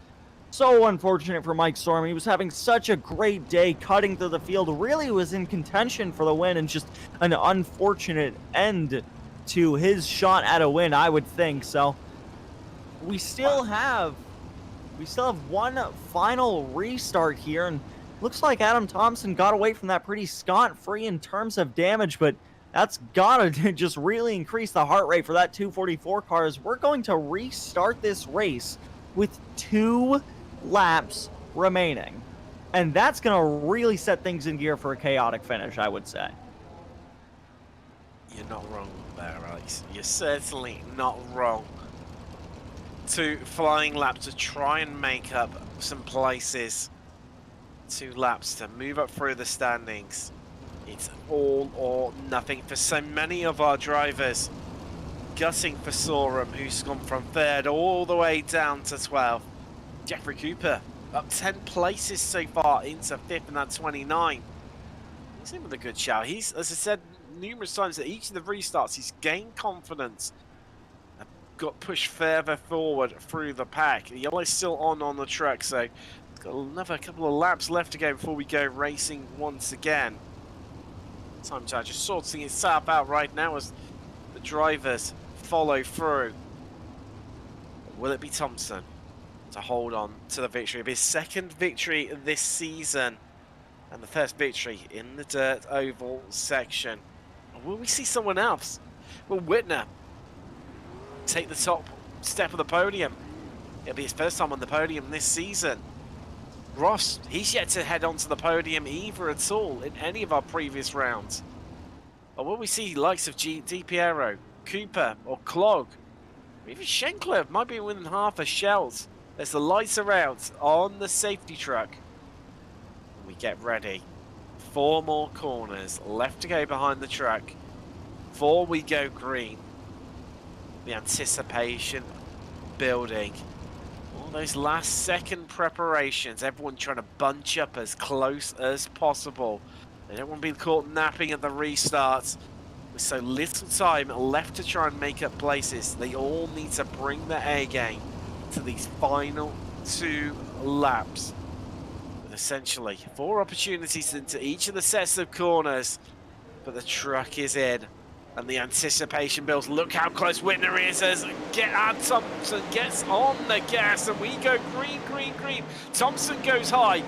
so unfortunate for Mike Sorum. He was having such a great day cutting through the field, really was in contention for the win, and just an unfortunate end to his shot at a win, I would think. So we still have one final restart here, and looks like Adam Thompson got away from that pretty scot-free in terms of damage, but that's gotta just really increase the heart rate for that 244 car, as we're going to restart this race with 2 laps remaining, and that's gonna really set things in gear for a chaotic finish, I would say. You're not wrong there, Alex. You're certainly not wrong. 2 flying laps to try and make up some places. 2 laps to move up through the standings. It's all or nothing for so many of our drivers. Gutting for Sorum, who's gone from 3rd all the way down to 12th. Jeffrey Cooper up 10 places so far into 5th, and that's 29. He's in with a good shout. He's, as I said numerous times, at each of the restarts, he's gained confidence and got pushed further forward through the pack. The yellow's still on the track, so he's got another couple of laps left to go before we go racing once again. Time charge just sorting itself out right now as the drivers follow through. Will it be Thompson to hold on to the victory of his 2nd victory this season and the 1st victory in the dirt oval section? Or will we see someone else? Will Whitner take the top step of the podium? It'll be his first time on the podium this season. Ross, he's yet to head onto the podium either at all in any of our previous rounds. Or will we see likes of Di Piero, Cooper, or Clog? Or even Schenkler might be within half a Shells as the lights are out on the safety truck. We get ready. 4 more corners left to go behind the truck before we go green. The anticipation building. Those last second preparations, everyone trying to bunch up as close as possible. They don't want to be caught napping at the restarts. With so little time left to try and make up places, they all need to bring their A game to these final 2 laps. With essentially 4 opportunities into each of the sets of corners, but the truck is in. And the anticipation builds. Look how close Whitner is as Thompson gets on the gas, and we go green, green, green. Thompson goes high,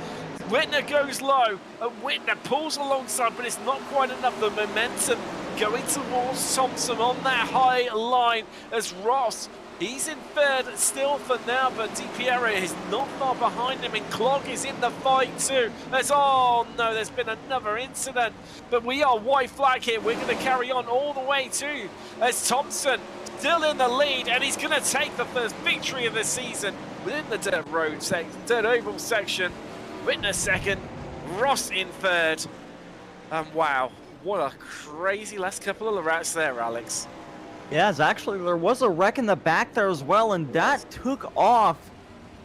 Whitner goes low, and Whitner pulls alongside, but it's not quite enough. The momentum going towards Thompson on that high line as Ross, he's in third still for now, but Di Piero is not far behind him, and Clog is in the fight too. Oh no, there's been another incident, but we are white flag here. We're going to carry on all the way too, as Thompson still in the lead, and he's going to take the first victory of the season within the dirt oval section. Whitner second, Ross in third, and wow, what a crazy last couple of laps there, Alex. Yes, actually, there was a wreck in the back there as well, and that took off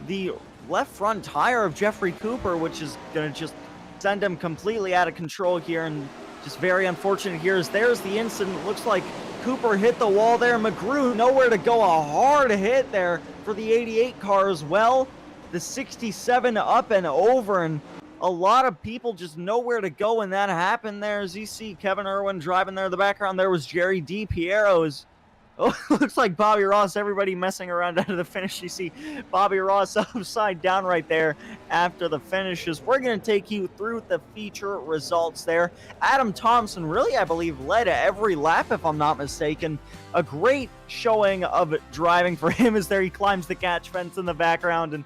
the left front tire of Jeffrey Cooper, which is going to just send him completely out of control here, and just very unfortunate here as there's the incident. Looks like Cooper hit the wall there. McGrew nowhere to go. A hard hit there for the 88 car as well. The 67 up and over, and a lot of people just nowhere to go when that happened there. As you see Kevin Irwin driving there in the background, there was Jerry Di Piero's. Oh, looks like Bobby Ross, everybody messing around out of the finish. You see Bobby Ross upside down right there after the finishes. We're going to take you through the feature results there. Adam Thompson really, I believe, led every lap, if I'm not mistaken. A great showing of driving for him as there he climbs the catch fence in the background, and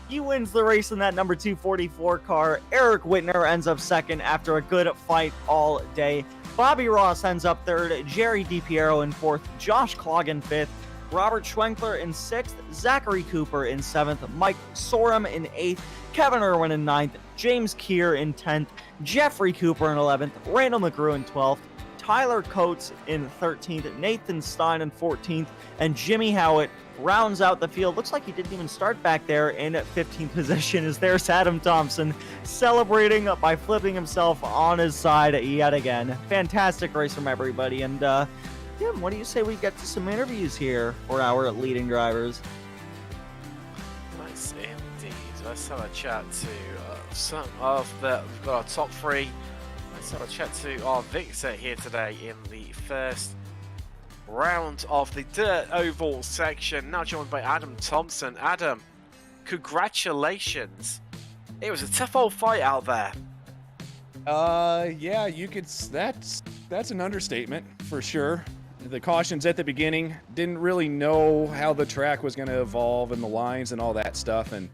he wins the race in that number 244 car. Eric Whitner ends up second after a good fight all day. Bobby Ross ends up third, Jerry Di Piero in fourth, Josh Clog in fifth, Robert Schwenkler in sixth, Zachary Cooper in seventh, Mike Sorum in eighth, Kevin Irwin in ninth, James Keir in 10th, Jeffrey Cooper in 11th, Randall McGrew in 12th, Tyler Coates in 13th, Nathan Stein in 14th, and Jimmy Howitt rounds out the field. Looks like he didn't even start back there in 15th position, as there's Adam Thompson celebrating by flipping himself on his side yet again. Fantastic race from everybody. And Tim, what do you say we get to some interviews here for our leading drivers? Nice indeed. Let's have a chat to some of the, we've got our top 3. Let's have a chat to our Victor here today in the first round of the dirt oval section, now joined by Adam Thompson. Adam, congratulations. It was a tough old fight out there. Yeah, you could, that's an understatement for sure. The cautions at the beginning, didn't really know how the track was going to evolve and the lines and all that stuff, and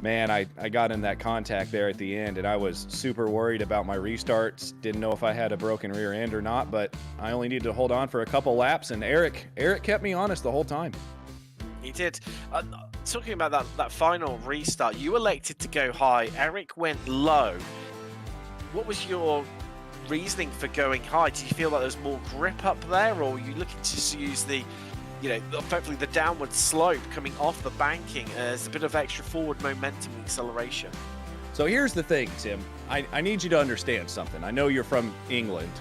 man, I got in that contact there at the end, and I was super worried about my restarts. Didn't know if I had a broken rear end or not, but I only needed to hold on for a couple laps, and Eric kept me honest the whole time. He did. Talking about that final restart, you elected to go high. Eric went low. What was your reasoning for going high? Did you feel like there was more grip up there, or were you looking to use the, you know, effectively the downward slope coming off the banking as a bit of extra forward momentum and acceleration? So here's the thing, Tim. I need you to understand something. I know you're from England,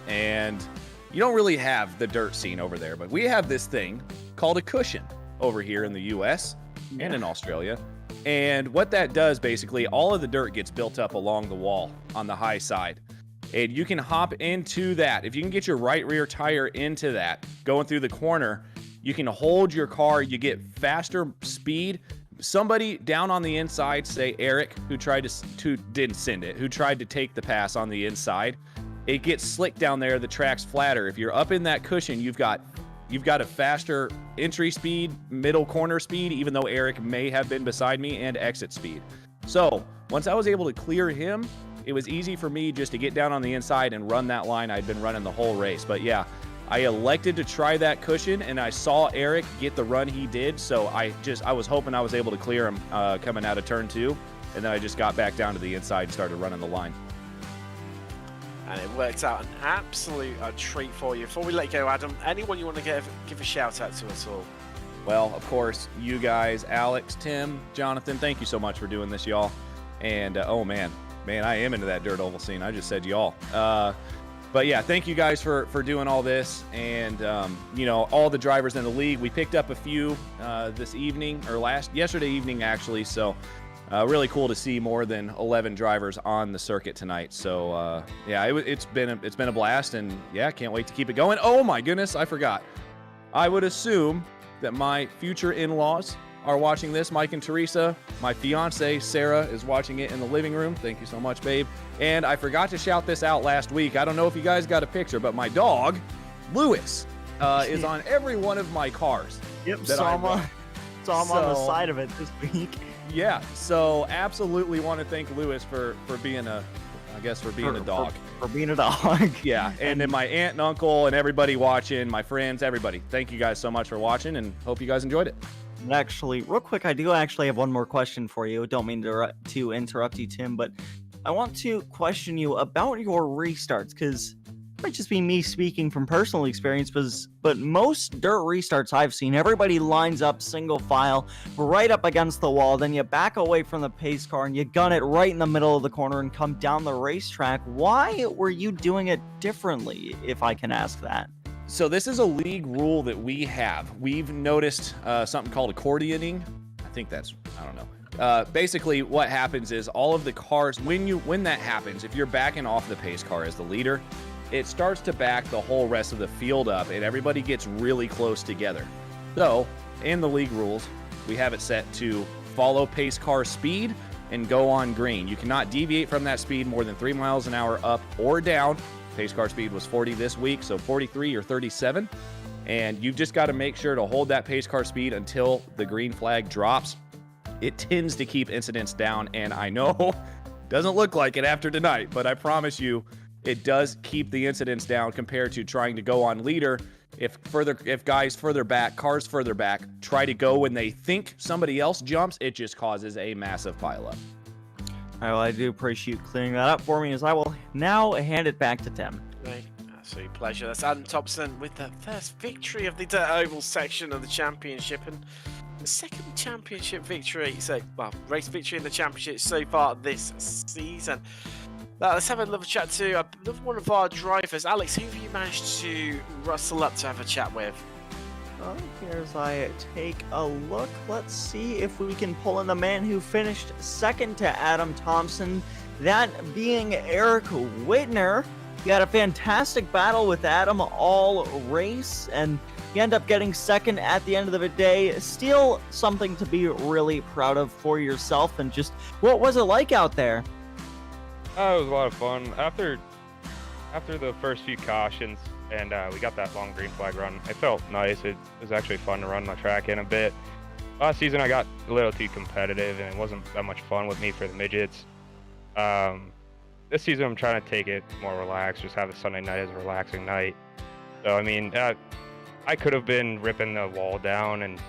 and you don't really have the dirt scene over there, but we have this thing called a cushion over here in the US and in Australia. And what that does, basically, all of the dirt gets built up along the wall on the high side. And you can hop into that. If you can get your right rear tire into that, going through the corner, you can hold your car, you get faster speed. Somebody down on the inside, say Eric, who tried to didn't send it, who tried to take the pass on the inside, it gets slick down there, the track's flatter. If you're up in that cushion, you've got a faster entry speed, middle corner speed, even though Eric may have been beside me, and exit speed. So once I was able to clear him, it was easy for me just to get down on the inside and run that line I'd been running the whole race. But yeah, I elected to try that cushion, and I saw Eric get the run he did, so I was hoping I was able to clear him coming out of turn 2, and then I just got back down to the inside and started running the line. And it worked out an absolute treat for you. Before we let you go, Adam, anyone you want to give a shout out to at all? Well, of course, you guys, Alex, Tim, Jonathan, thank you so much for doing this, y'all. And oh man, I am into that dirt oval scene. I just said y'all. But yeah, thank you guys for doing all this, and you know, all the drivers in the league. We picked up a few this evening, or yesterday evening actually. So really cool to see more than 11 drivers on the circuit tonight. So yeah, it's been a blast, and yeah, can't wait to keep it going. Oh my goodness, I forgot. I would assume that my future in-laws are watching this. Mike and Teresa, my fiance Sarah is watching it in the living room. Thank you so much, babe. And I forgot to shout this out last week. I don't know if you guys got a picture, but my dog, Lewis, is on every one of my cars. Yep, saw him on the side of it this week. Yeah, so absolutely want to thank Lewis for being a dog. For being a dog. Yeah, and then my aunt and uncle and everybody watching, my friends, everybody. Thank you guys so much for watching, and hope you guys enjoyed it. And actually, real quick, I do actually have one more question for you. Don't mean to interrupt you, Tim, but I want to question you about your restarts, because it might just be me speaking from personal experience, but most dirt restarts I've seen, everybody lines up single file right up against the wall, then you back away from the pace car and you gun it right in the middle of the corner and come down the racetrack. Why were you doing it differently, if I can ask that? So this is a league rule that we have. We've noticed something called accordioning. I don't know. Basically, what happens is all of the cars, when that happens, if you're backing off the pace car as the leader, it starts to back the whole rest of the field up, and everybody gets really close together. So, in the league rules, we have it set to follow pace car speed and go on green. You cannot deviate from that speed more than 3 miles an hour up or down. Pace car speed was 40 this week, so 43 or 37. And you've just got to make sure to hold that pace car speed until the green flag drops. It tends to keep incidents down, and I know doesn't look like it after tonight, but I promise you it does keep the incidents down compared to trying to go on leader. If guys further back, cars further back, try to go when they think somebody else jumps, it just causes a massive pileup. Well, I do appreciate you clearing that up for me, as I will now hand it back to Tim. Right. Absolute pleasure. That's Adam Thompson with the first victory of the Dirt Oval section of the championship, and the second championship victory, race victory in the championship so far this season. Now, let's have a little chat to another one of our drivers. Alex, who have you managed to rustle up to have a chat with? Well, here's I take a look. Let's see if we can pull in the man who finished second to Adam Thompson, that being Eric Whitner. He had a fantastic battle with Adam all race, and you end up getting second at the end of the day. Still something to be really proud of for yourself. And just, what was it like out there? It was a lot of fun. After the first few cautions, and we got that long green flag run, it felt nice. It was actually fun to run the track in a bit. Last season, I got a little too competitive, and it wasn't that much fun with me for the midgets. This season, I'm trying to take it more relaxed, just have a Sunday night as a relaxing night. So, I mean, I could have been ripping the wall down and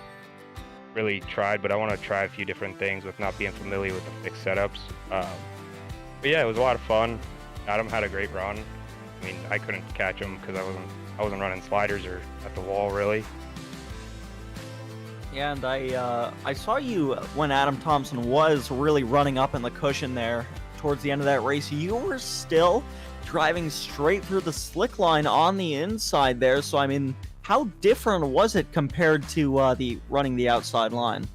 really tried, but I want to try a few different things with not being familiar with the fixed setups. But yeah, it was a lot of fun. Adam had a great run. I mean, I couldn't catch him because I wasn't running sliders or at the wall really. Yeah, and I saw you when Adam Thompson was really running up in the cushion there towards the end of that race. You were still driving straight through the slick line on the inside there. So I mean, how different was it compared to the running the outside line?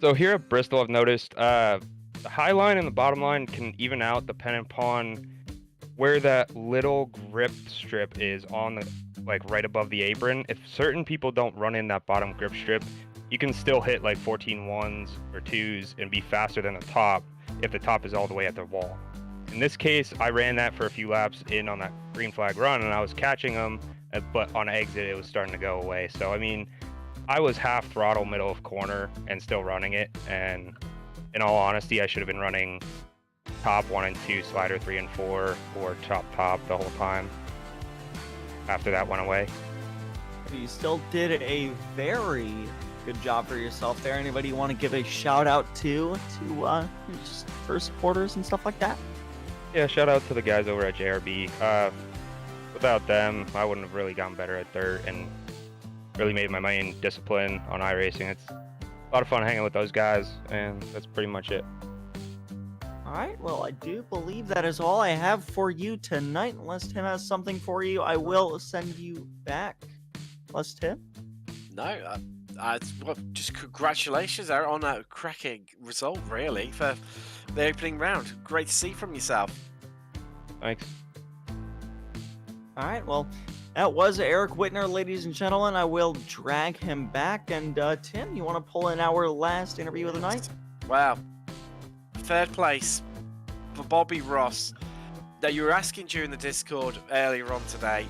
So here at Bristol, I've noticed the high line and the bottom line can even out depending upon where that little grip strip is on the, like right above the apron. If certain people don't run in that bottom grip strip, you can still hit like 14 ones or twos and be faster than the top if the top is all the way at the wall. In this case, I ran that for a few laps in on that green flag run, and I was catching them, but on exit it was starting to go away. So I mean, I was half throttle middle of corner and still running it, and in all honesty, I should have been running top 1 and 2, slider 3 and 4, or top the whole time after that went away. You still did a very good job for yourself there. Anybody you want to give a shout out to just for supporters and stuff like that? Yeah, shout out to the guys over at JRB. Without them, I wouldn't have really gotten better at dirt, and really made my main discipline on iRacing. It's a lot of fun hanging with those guys, and that's pretty much it. All right, well, I do believe that is all I have for you tonight. Unless Tim has something for you, I will send you back. Unless Tim? No, well, just congratulations Eric, on a cracking result, really, for the opening round. Great to see from yourself. Thanks. All right, well, that was Eric Whitner, ladies and gentlemen. I will drag him back. And Tim, you want to pull in our last interview of the night? Wow. Third place for Bobby Ross. Now, you were asking during the Discord earlier on today,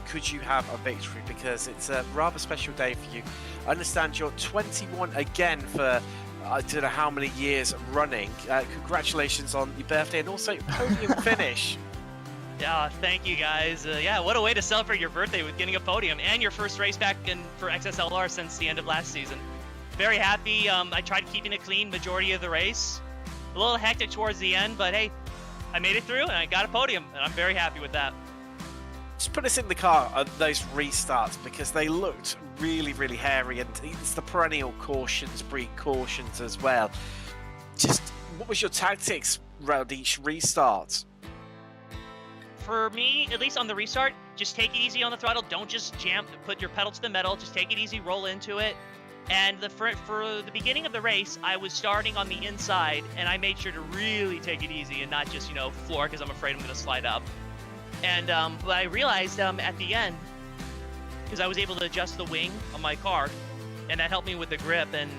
could you have a victory? Because it's a rather special day for you. I understand you're 21 again for I don't know how many years running. Congratulations on your birthday and also podium finish. Yeah, thank you guys. Yeah, what a way to celebrate your birthday with getting a podium and your first race back for XSLR since the end of last season. Very happy. I tried keeping it clean majority of the race. A little hectic towards the end, but hey, I made it through and I got a podium, and I'm very happy with that. Just put us in the car at those restarts because they looked really, really hairy, and it's the perennial cautions, breed cautions as well. Just what was your tactics around each restart? For me, at least on the restart, just take it easy on the throttle. Don't just jam, put your pedal to the metal. Just take it easy, roll into it. And for the beginning of the race, I was starting on the inside, and I made sure to really take it easy and not just, floor, because I'm afraid I'm going to slide up. And but I realized at the end, because I was able to adjust the wing on my car, and that helped me with the grip. And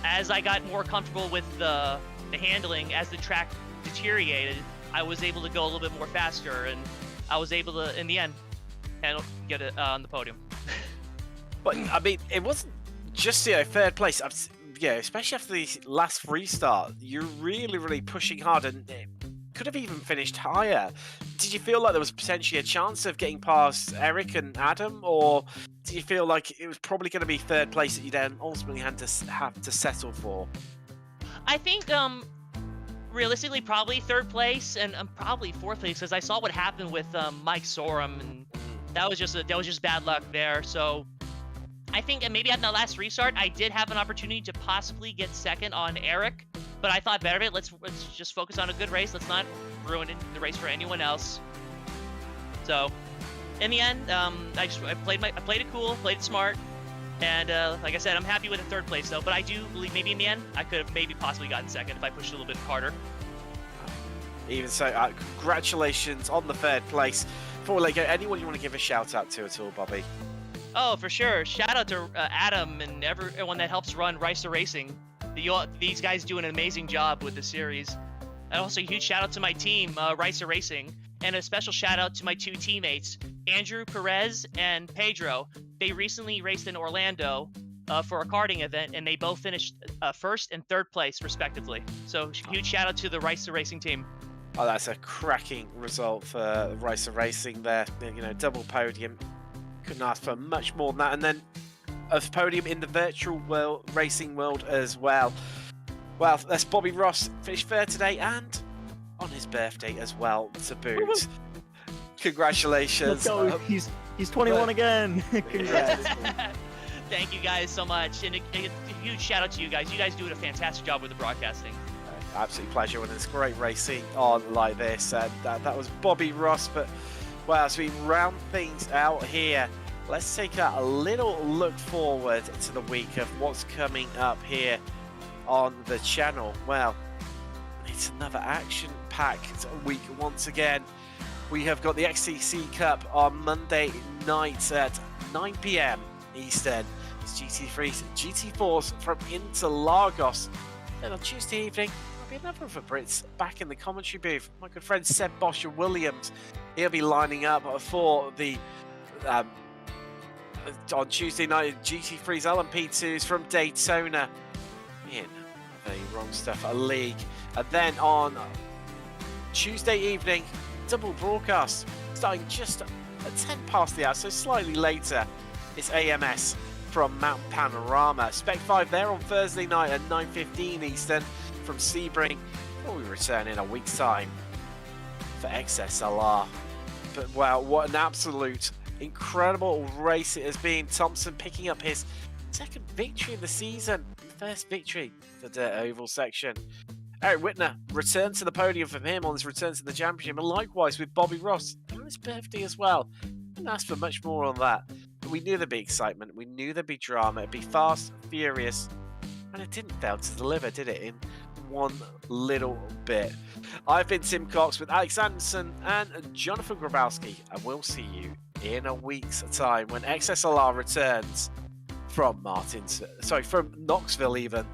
as I got more comfortable with the handling, as the track deteriorated, I was able to go a little bit more faster, and I was able to, in the end, get it on the podium. But I mean, it wasn't just third place. Especially after the last restart, you're really, really pushing hard, and it could have even finished higher. Did you feel like there was potentially a chance of getting past Eric and Adam, or did you feel like it was probably going to be third place that you then ultimately have to settle for? I think realistically, probably third place and probably fourth place, because I saw what happened with Mike Sorum, and that was just bad luck there. So I think maybe at the last restart, I did have an opportunity to possibly get second on Eric, but I thought better of it. Let's just focus on a good race. Let's not ruin the race for anyone else. So in the end, I played it cool, played it smart. And like I said, I'm happy with the third place, though. But I do believe maybe in the end, I could have maybe possibly gotten second if I pushed a little bit harder. Even so, congratulations on the third place. Before we let go, anyone you want to give a shout out to at all, Bobby? Oh, for sure. Shout out to Adam and everyone that helps run Ricer Racing. These guys do an amazing job with the series. And also a huge shout out to my team, Ricer Racing. And a special shout out to my two teammates, Andrew Perez and Pedro. They recently raced in Orlando for a karting event, and they both finished first and third place, respectively. So huge shout out to the Ricer Racing team. Oh, that's a cracking result for Ricer Racing there. Double podium. Couldn't ask for much more than that. And then a podium in the virtual racing world as well. Well, that's Bobby Ross, finished third today, and on his birthday as well, to boot. Congratulations. Let's go. He's 21 again. Congrats. Thank you guys so much, and a huge shout out to you guys. You guys do a fantastic job with the broadcasting. Absolute pleasure, and it's great racing on like this. And that was Bobby Ross. But well, as we round things out here, let's take a little look forward to the week of what's coming up here on the channel. Well, it's another action-packed week once again. We have got the XTC Cup on Monday night at 9 p.m. Eastern. It's GT3s and GT4s from Interlagos. Then on Tuesday evening, there'll be another of the Brits back in the commentary booth. My good friend Seb Bosher Williams. He'll be lining up for the on Tuesday night GT3s LMP2s from Daytona in the wrong stuff a league. And then on Tuesday evening, double broadcast starting just at 10 past the hour, so slightly later. It's AMS from Mountain Panorama. Spec 5 there on Thursday night at 9:15 Eastern from Sebring, before we return in a week's time for XSLR. But wow, what an absolute incredible race it has been. Thompson picking up his second victory in the season, first victory for the oval section. Eric Whitner returned to the podium from him on his return to the championship, and likewise with Bobby Ross on his birthday as well. Didn't ask for much more on that. But we knew there'd be excitement, we knew there'd be drama, it'd be fast, furious, and it didn't fail to deliver, did it, in one little bit. I've been Tim Cox with Alex Andersen and Jonathan Grabowski, and we'll see you in a week's time when XSLR returns from Knoxville even.